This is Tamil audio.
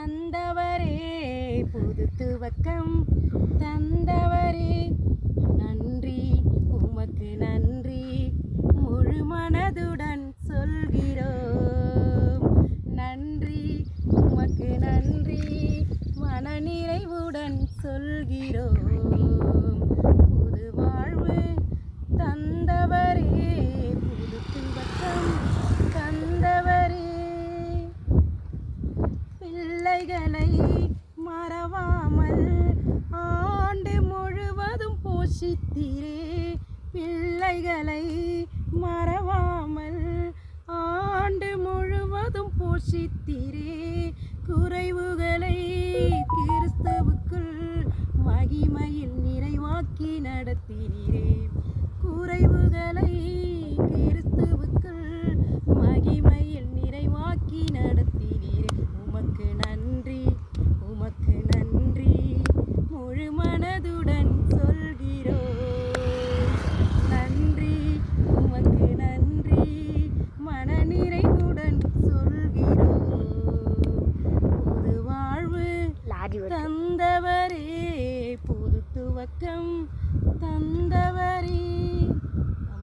தந்தவரே புது துவக்கம் தந்தவரே நன்றி உமக்கு நன்றி முழு மனதுடன் சொல்கிறோம். நன்றி உமக்கு நன்றி மனநிறைவுடன் சொல்கிறோம். புது வாழ்வு தந்தவரே புது துவக்கம் தந்தவரே பிள்ளைகளை மறவாமல் ஆண்டு முழுவதும் போஷித்தீரே. பிள்ளைகளை மறவாமல் ஆண்டு முழுவதும் போஷித்தீரே. குறைவுகளை கிறிஸ்துவுக்குள் மகிமையில் நிறைவாக்கி நடத்தினீரே. குறைவுகளை கிறிஸ்துவுக்குள் மகிமையில் நிறைவாக்கி நடத்தினீரே. உமக்கு நன்றி உமக்கு நன்றி முழு மனதுடன் சொல்கிறோம். நன்றி உமக்கு நன்றி மனநிறைவுடன் சொல்கிறோம். புது வாழ்வு தந்தவரே புது துவக்கம் தந்தவரே.